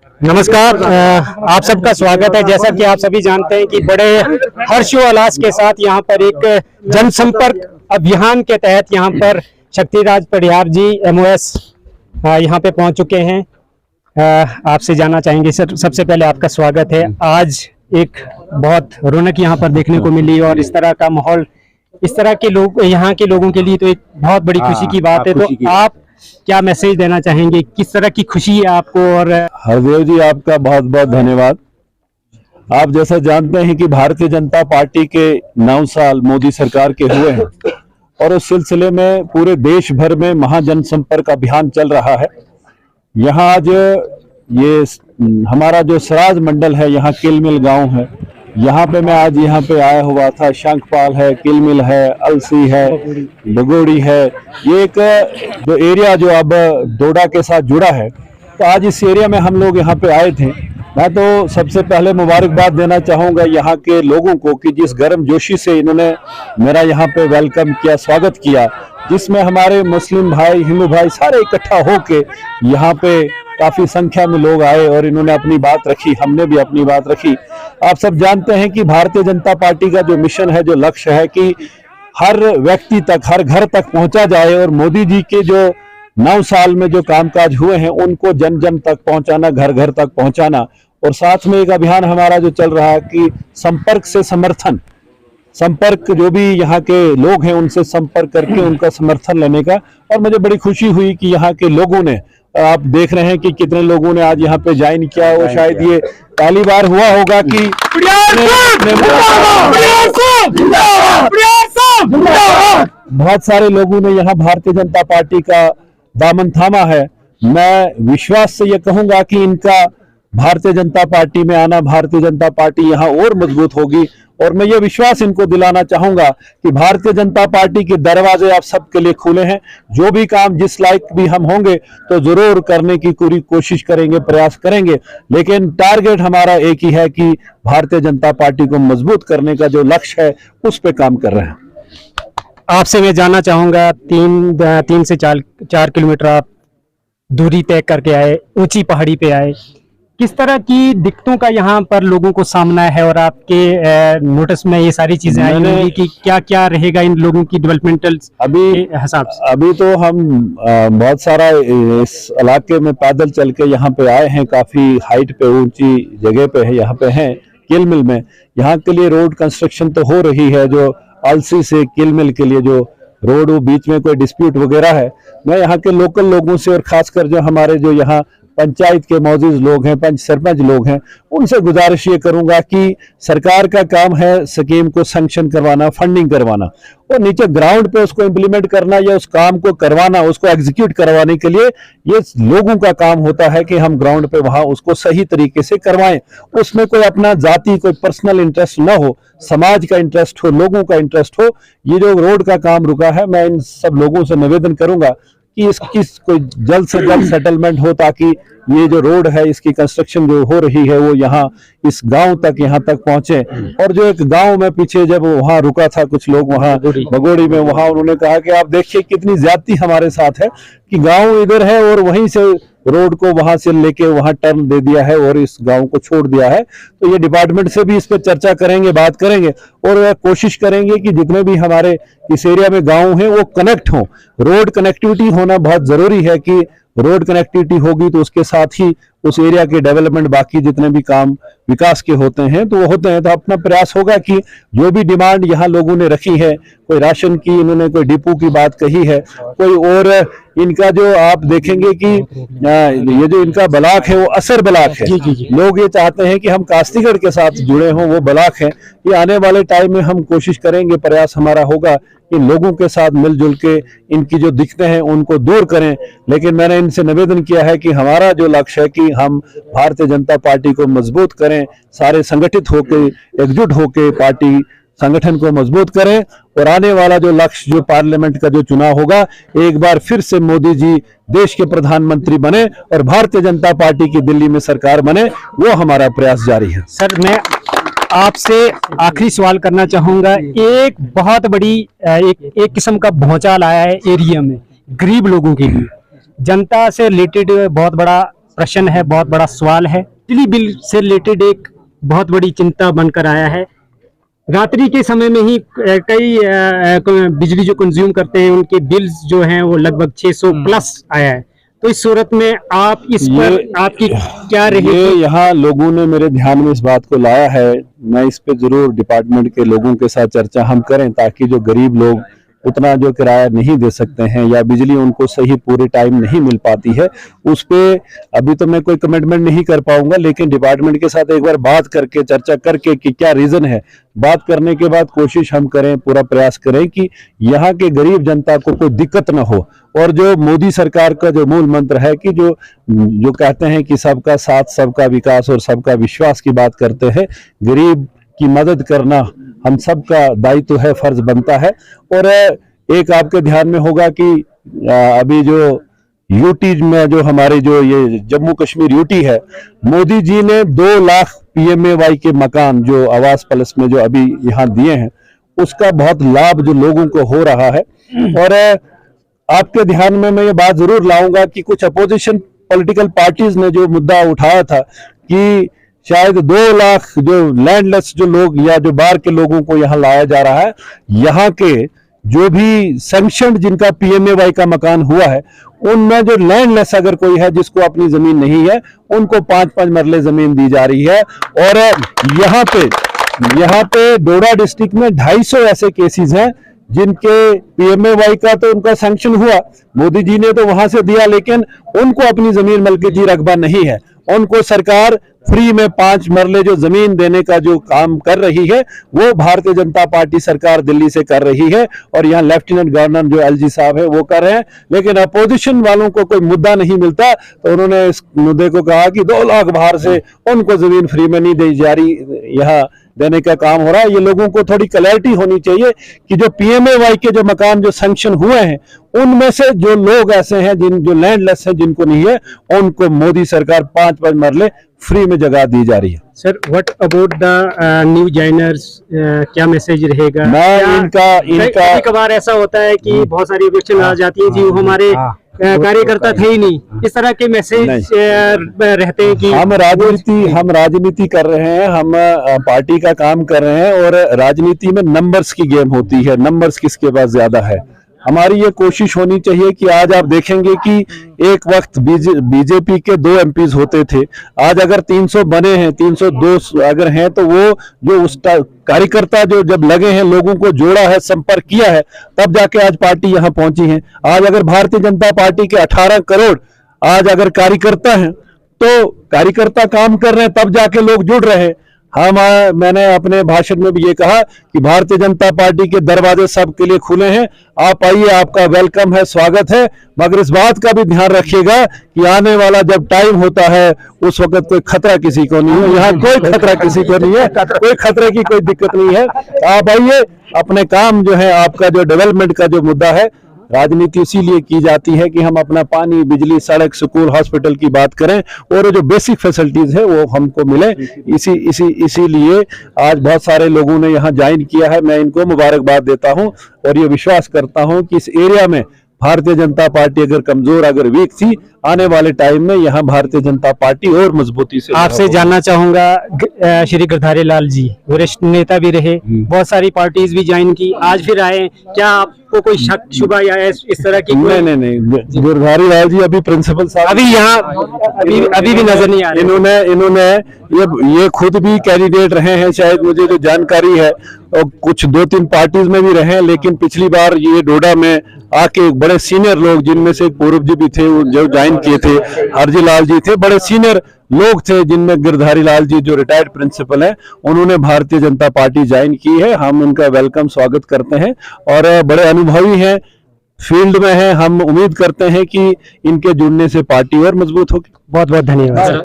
नमस्कार। आप सबका स्वागत है। जैसा कि आप सभी जानते हैं कि बड़े हर्षोल्लास के साथ यहाँ पर एक जनसंपर्क अभियान के तहत यहाँ पर शक्तिराज पडियार जी MOS यहाँ पे पहुँच चुके हैं। आपसे जानना चाहेंगे सर, सबसे पहले आपका स्वागत है। आज एक बहुत रौनक यहाँ पर देखने को मिली और इस तरह का माहौल, इस तरह के लोग, यहाँ के लोगों के लिए तो एक बहुत बड़ी खुशी की बात है। तो आप क्या मैसेज देना चाहेंगे, किस तरह की खुशी है आपको? और हरदेव जी, आपका बहुत बहुत धन्यवाद। आप जैसा जानते हैं कि भारतीय जनता पार्टी के 9 साल मोदी सरकार के हुए हैं और उस सिलसिले में पूरे देश भर में महाजनसंपर्क अभियान चल रहा है। यहाँ आज ये हमारा जो सराज मंडल है, यहाँ किलमिल गांव है, यहाँ पे मैं आज यहाँ पे आया हुआ था। शंखपाल है, किलमिल है, अलसी है, बगोड़ी है। ये एक जो एरिया जो अब डोडा के साथ जुड़ा है, तो आज इस एरिया में हम लोग यहाँ पे आए थे। मैं तो सबसे पहले मुबारकबाद देना चाहूँगा यहाँ के लोगों को कि जिस गर्मजोशी से इन्होंने मेरा यहाँ पे वेलकम किया, स्वागत किया, जिसमें हमारे मुस्लिम भाई, हिंदू भाई सारे इकट्ठा होके यहाँ पे काफी संख्या में लोग आए और इन्होंने अपनी बात रखी, हमने भी अपनी बात रखी। आप सब जानते हैं कि भारतीय जनता पार्टी का जो मिशन है, जो लक्ष्य है कि हर व्यक्ति तक, हर घर तक पहुंचा जाए और मोदी जी के जो 9 साल में जो कामकाज हुए हैं उनको जन जन तक पहुंचाना, घर घर तक पहुंचाना। और साथ में एक अभियान हमारा जो चल रहा है कि संपर्क से समर्थन, संपर्क जो भी यहाँ के लोग हैं उनसे संपर्क करके उनका समर्थन लेने का। और मुझे बड़ी खुशी हुई कि यहाँ के लोगों ने, आप देख रहे हैं कि कितने लोगों ने आज यहाँ पे ज्वाइन किया। और शायद ये पहली बार हुआ होगा कि बहुत सारे लोगों ने यहाँ भारतीय जनता पार्टी का दामन थामा है। मैं विश्वास से ये कहूंगा कि इनका भारतीय जनता पार्टी में आना, भारतीय जनता पार्टी यहाँ और मजबूत होगी। और मैं ये विश्वास इनको दिलाना चाहूंगा कि भारतीय जनता पार्टी के दरवाजे आप सबके लिए खुले हैं। जो भी काम जिस लायक भी हम होंगे तो जरूर करने की पूरी कोशिश करेंगे, प्रयास करेंगे। लेकिन टारगेट हमारा एक ही है कि भारतीय जनता पार्टी को मजबूत करने का जो लक्ष्य है उस पर काम कर रहे हैं। आपसे मैं जानना चाहूंगा, 3 से 4 किलोमीटर आप दूरी तय करके आए, ऊंची पहाड़ी पे आए, किस तरह की दिक्कतों का यहाँ पर लोगों को सामना है? और आपके नोटिस में ये सारी चीजें आई होंगी कि क्या क्या रहेगा इन लोगों की डेवलपमेंटल हिसाब से? अभी तो हम बहुत सारा इस इलाके में पैदल चल के यहाँ पे आए हैं। काफी हाइट पे, ऊंची जगह पे है, यहाँ पे हैं किलमिल में। यहाँ के लिए रोड कंस्ट्रक्शन तो हो रही है। जो अलसी से किलमिल के लिए जो रोड, वो बीच में कोई डिस्प्यूट वगैरह है। मैं यहाँ के लोकल लोगों से और खासकर जो हमारे जो यहाँ पंचायत के मौजूद लोग हैं, पंच सरपंच लोग हैं, उनसे गुजारिश ये करूंगा कि सरकार का काम है स्कीम को सैंक्शन करवाना, फंडिंग करवाना, और नीचे ग्राउंड पे उसको इम्प्लीमेंट करना या उस काम को करवाना, उसको एग्जीक्यूट करवाने के लिए ये लोगों का काम होता है कि हम ग्राउंड पे वहां उसको सही तरीके से करवाएं। उसमें कोई अपना जाति, कोई पर्सनल इंटरेस्ट ना हो, समाज का इंटरेस्ट हो, लोगों का इंटरेस्ट हो। ये जो रोड का काम रुका है, मैं इन सब लोगों से निवेदन करूंगा कि इसकी कोई जल्द से जल्द सेटलमेंट हो, ताकि ये जो रोड है इसकी कंस्ट्रक्शन जो हो रही है वो यहाँ इस गांव तक, यहाँ तक पहुंचे। और जो एक गांव में पीछे जब वहां रुका था कुछ लोग वहां बगोड़ी में, वहां उन्होंने कहा कि आप देखिए कितनी ज्यादती हमारे साथ है कि गांव इधर है और वहीं से रोड को वहां से लेके वहां टर्न दे दिया है और इस गांव को छोड़ दिया है। तो ये डिपार्टमेंट से भी इस पर चर्चा करेंगे, बात करेंगे और कोशिश करेंगे कि जितने भी हमारे इस एरिया में गांव हैं वो कनेक्ट हों। रोड कनेक्टिविटी होना बहुत जरूरी है कि रोड कनेक्टिविटी होगी तो उसके साथ ही उस एरिया के डेवलपमेंट, बाकी जितने भी काम विकास के होते हैं तो वो होते हैं। तो अपना प्रयास होगा कि जो भी डिमांड यहाँ लोगों ने रखी है, कोई राशन की, इन्होंने कोई डिपो की बात कही है, कोई और इनका जो आप देखेंगे कि ये जो इनका ब्लॉक है वो असर ब्लॉक है। लोग ये चाहते हैं कि हम कास्तीगढ़ के साथ जुड़े हों, वो ब्लॉक है। ये आने वाले टाइम में हम कोशिश करेंगे, प्रयास हमारा होगा कि लोगों के साथ मिलजुल के इनकी जो दिक्कतें हैं उनको दूर करें। लेकिन मैंने इनसे निवेदन किया है कि हमारा जो लक्ष्य है कि हम भारतीय जनता पार्टी को मजबूत करें, सारे संगठित होके, एकजुट होके पार्टी संगठन को मजबूत करें। और आने वाला जो लक्ष्य, जो पार्लियामेंट का जो चुनाव होगा, एक बार फिर से मोदी जी देश के प्रधानमंत्री बने और भारतीय जनता पार्टी की दिल्ली में सरकार बने, वो हमारा प्रयास जारी है। सर, मैं आपसे आखिरी सवाल करना चाहूंगा। एक बहुत बड़ी एक किस्म का भौचाल आया है एरिया में, गरीब लोगों के लिए, जनता से रिलेटेड बहुत बड़ा प्रश्न है, बहुत बड़ा सवाल है। बिजली बिल से रिलेटेड एक बहुत बड़ी चिंता बनकर आया है। रात्रि के समय में ही कई बिजली जो कंज्यूम करते हैं उनके बिल्स जो हैं वो लगभग 600 प्लस आया है। तो इस सूरत में आप इस पर आपकी क्या रहेगी? ये यहाँ लोगों ने मेरे ध्यान में इस बात को लाया है। मैं इस पे जरूर डिपार्टमेंट के लोगों के साथ चर्चा हम करें, ताकि जो गरीब लोग उतना जो किराया नहीं दे सकते हैं या बिजली उनको सही पूरे टाइम नहीं मिल पाती है, उस पे अभी तो मैं कोई कमिटमेंट नहीं कर पाऊंगा, लेकिन डिपार्टमेंट के साथ एक बार बात करके चर्चा करके कि क्या रीजन है, बात करने के बाद कोशिश हम करें, पूरा प्रयास करें कि यहाँ के गरीब जनता को कोई दिक्कत ना हो। और जो मोदी सरकार का जो मूल मंत्र है कि जो कहते हैं कि सबका साथ सबका विकास और सबका विश्वास की बात करते हैं, गरीब की मदद करना हम सबका दायित्व है, फर्ज बनता है। और एक आपके ध्यान में होगा कि अभी जो यूटी में जो हमारे जो ये जम्मू कश्मीर यूटी है, मोदी जी ने 2 लाख PMAY के मकान जो आवास प्लस में जो अभी यहाँ दिए हैं, उसका बहुत लाभ जो लोगों को हो रहा है। और आपके ध्यान में मैं ये बात जरूर लाऊंगा कि कुछ अपोजिशन पॉलिटिकल पार्टीज ने जो मुद्दा उठाया था कि शायद 2 लाख जो लैंडलेस जो लोग या जो बाहर के लोगों को यहाँ लाया जा रहा है, यहाँ के जो भी सैंक्शनड जिनका PMAY का मकान हुआ है, उनमें जो लैंडलेस अगर कोई है जिसको अपनी जमीन नहीं है, उनको 5-5 मरले जमीन दी जा रही है। और यहाँ पे डोडा डिस्ट्रिक्ट में 250 ऐसे केसेस हैं जिनके PMAY का तो उनका सैंक्शन हुआ, मोदी जी ने तो वहां से दिया, लेकिन उनको अपनी जमीन मलकियती रकबा नहीं है। उनको सरकार फ्री में 5 मरले जो जमीन देने का जो काम कर रही है, वो भारतीय जनता पार्टी सरकार दिल्ली से कर रही है। और यहाँ लेफ्टिनेंट गवर्नर जो LG साहब है वो कर रहे हैं, लेकिन अपोजिशन वालों को कोई मुद्दा नहीं मिलता, तो उन्होंने इस मुद्दे को कहा कि 2 लाख बाहर से उनको जमीन फ्री में नहीं दी जा रही, यहाँ देने का काम हो रहा है। ये लोगों को थोड़ी क्लैरिटी होनी चाहिए कि जो PMAY के जो मकान जो सैंक्शन हुए हैं, उनमें से जो लोग ऐसे हैं जो लैंडलेस हैं, जिनको नहीं है, उनको मोदी सरकार 5-5 मरले फ्री में जगह दी जा रही है। Sir, what about the new joiners, क्या मैसेज रहेगा? मैं इनका कभार ऐसा होता है कि बहुत सारी ऑब्जेक्शन आ जाती है जी, वो हमारे कार्यकर्ता थे ही नहीं, इस तरह के मैसेज रहते हैं कि हम राजनीति कर रहे हैं, हम पार्टी का काम कर रहे हैं, और राजनीति में नंबर्स की गेम होती है, नंबर्स किसके पास ज्यादा है। हमारी ये कोशिश होनी चाहिए कि आज आप देखेंगे कि एक वक्त बीजेपी के 2 MPs होते थे, आज अगर 300 बने हैं, 302 अगर हैं, तो वो जो उस कार्यकर्ता जो जब लगे हैं, लोगों को जोड़ा है, संपर्क किया है, तब जाके आज पार्टी यहाँ पहुंची है। आज अगर भारतीय जनता पार्टी के 18 करोड़ आज अगर कार्यकर्ता हैं, तो कार्यकर्ता काम कर रहे हैं, तब जाके लोग जुड़ रहे हैं। मैंने अपने भाषण में भी ये कहा कि भारतीय जनता पार्टी के दरवाजे सबके लिए खुले हैं, आप आइए, आपका वेलकम है, स्वागत है। मगर इस बात का भी ध्यान रखिएगा कि आने वाला जब टाइम होता है, उस वक्त कोई खतरा किसी को नहीं है, यहाँ कोई खतरा किसी को नहीं है, कोई खतरे की कोई दिक्कत नहीं है। आप आइए, अपने काम जो है, आपका जो डेवलपमेंट का जो मुद्दा है, राजनीति इसीलिए की जाती है कि हम अपना पानी, बिजली, सड़क, स्कूल, हॉस्पिटल की बात करें, और जो बेसिक फैसिलिटीज है वो हमको मिले। इसीलिए आज बहुत सारे लोगों ने यहाँ ज्वाइन किया है। मैं इनको मुबारकबाद देता हूँ और ये विश्वास करता हूँ कि इस एरिया में भारतीय जनता पार्टी अगर कमजोर, अगर वीक थी, आने वाले टाइम में यहाँ भारतीय जनता पार्टी और मजबूती से। आपसे जानना चाहूंगा, श्री गिरधारी लाल जी वरिष्ठ नेता भी रहे, बहुत सारी पार्टीज भी ज्वाइन की, आज फिर आए, क्या आपको कोई शक शुबा या इस तरह की? नहीं, गिरधारी लाल जी अभी प्रिंसिपल साहब अभी यहाँ अभी भी नजर नहीं आ रहे। इन्होंने ये खुद भी कैंडिडेट रहे हैं, शायद मुझे जो जानकारी है, और कुछ 2-3 पार्टीज में भी रहे हैं, लेकिन पिछली बार ये डोडा में आके बड़े सीनियर लोग, जिनमें से पूर्व जी भी थे जो ज्वाइन किए थे, हरजी लाल जी थे, बड़े सीनियर लोग थे, जिनमें गिरधारी लाल जी जो रिटायर्ड प्रिंसिपल हैं, उन्होंने भारतीय जनता पार्टी ज्वाइन की है। हम उनका वेलकम, स्वागत करते हैं, और बड़े अनुभवी हैं, फील्ड में हैं। हम उम्मीद करते हैं कि इनके जुड़ने से पार्टी और मजबूत होगी। बहुत बहुत धन्यवाद।